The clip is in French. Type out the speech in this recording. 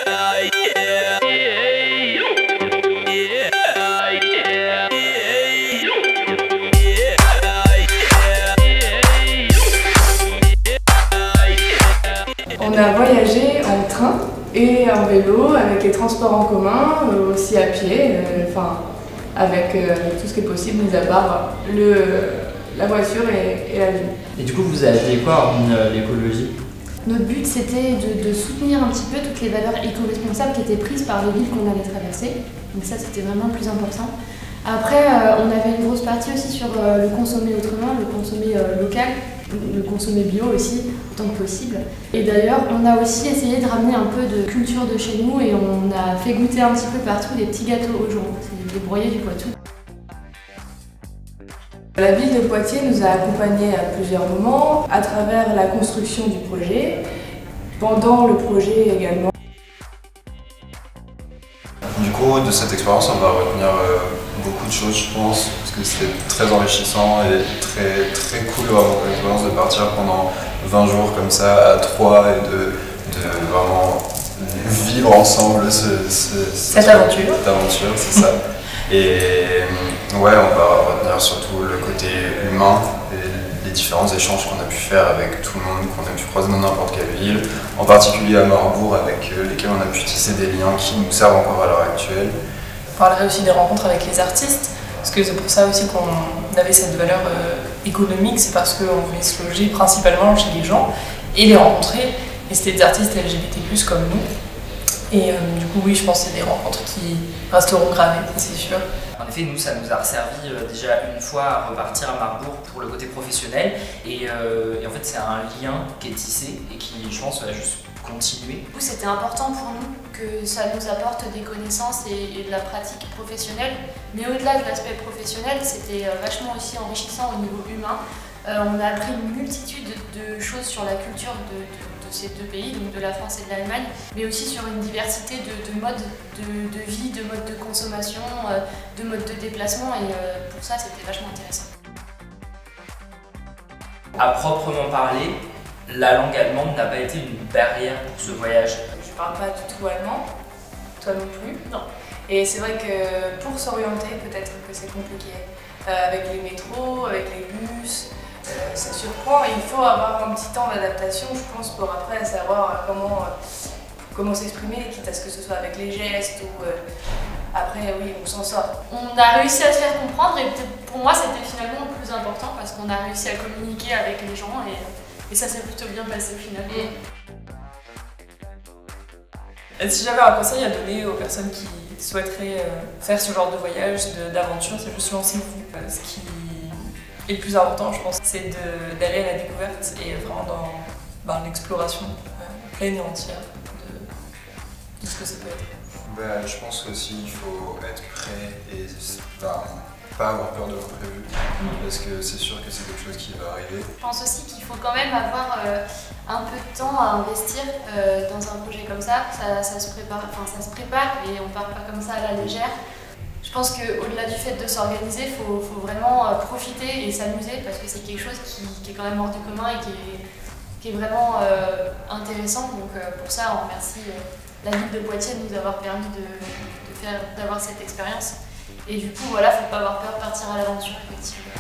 On a voyagé en train et en vélo, avec les transports en commun, aussi à pied, avec tout ce qui est possible, mis à part la voiture et l'avion. Et du coup, vous avez fait quoi en l'écologie? Notre but, c'était de soutenir un petit peu toutes les valeurs éco-responsables qui étaient prises par les villes qu'on allait traverser. Donc ça, c'était vraiment le plus important. Après, on avait une grosse partie aussi sur le consommer autrement, le consommer local, le consommer bio aussi, autant que possible. Et d'ailleurs, on a aussi essayé de ramener un peu de culture de chez nous et on a fait goûter un petit peu partout des petits gâteaux aux gens. C'est des broyés du Poitou. La ville de Poitiers nous a accompagnés à plusieurs moments, à travers la construction du projet, pendant le projet également. Du coup, de cette expérience, on va retenir beaucoup de choses, je pense, parce que c'était très enrichissant et très cool vraiment comme expérience de partir pendant 20 jours comme ça à trois et de vraiment vivre ensemble cette aventure. C'est ça. Et ouais, on va retenir surtout le côté humain et les différents échanges qu'on a pu faire avec tout le monde, qu'on a pu croiser dans n'importe quelle ville, en particulier à Marbourg, avec lesquels on a pu tisser des liens qui nous servent encore à l'heure actuelle. On parlerait aussi des rencontres avec les artistes, parce que c'est pour ça aussi qu'on avait cette valeur économique, c'est parce qu'on voulait se loger principalement chez les gens et les rencontrer, et c'était des artistes LGBT+, comme nous. Et du coup, oui, je pense que c'est des rencontres qui resteront gravées, c'est sûr. En effet, nous, ça nous a servi déjà une fois à repartir à Marbourg pour le côté professionnel. Et en fait, c'est un lien qui est tissé et qui, je pense, va juste continuer. C'était important pour nous que ça nous apporte des connaissances et de la pratique professionnelle. Mais au-delà de l'aspect professionnel, c'était vachement aussi enrichissant au niveau humain. On a appris une multitude de choses sur la culture de ces deux pays, donc de la France et de l'Allemagne, mais aussi sur une diversité de modes de vie, de modes de consommation, de modes de déplacement, et pour ça c'était vachement intéressant. À proprement parler, la langue allemande n'a pas été une barrière pour ce voyage. Je ne parle pas du tout allemand, toi non plus. Non. Et c'est vrai que pour s'orienter, peut-être que c'est compliqué. Avec les métros, avec les bus, ça surprend. Il faut avoir un petit temps d'adaptation, je pense, pour après savoir comment s'exprimer, quitte à ce que ce soit avec les gestes ou après, oui, on s'en sort. On a réussi à se faire comprendre et pour moi c'était finalement le plus important parce qu'on a réussi à communiquer avec les gens et ça s'est plutôt bien passé finalement. Et si j'avais un conseil à donner aux personnes qui souhaiteraient faire ce genre de voyage, d'aventure, c'est juste lancez-vous. Ce qui est le plus important, je pense, c'est d'aller à la découverte et vraiment dans l'exploration pleine et entière de ce que ça peut être. Je pense aussi qu'il faut être prêt et pas avoir peur de l'imprévu, parce que c'est sûr que c'est quelque chose qui va arriver. Je pense aussi qu'il faut quand même avoir un peu de temps à investir dans un projet comme ça. Ça se prépare et on part pas comme ça à la légère. Je pense qu'au-delà du fait de s'organiser, il faut vraiment profiter et s'amuser parce que c'est quelque chose qui est quand même hors du commun et qui est vraiment intéressant. Donc pour ça, on remercie la ville de Poitiers de nous avoir permis d'avoir cette expérience. Et du coup, voilà, faut pas avoir peur de partir à l'aventure, effectivement.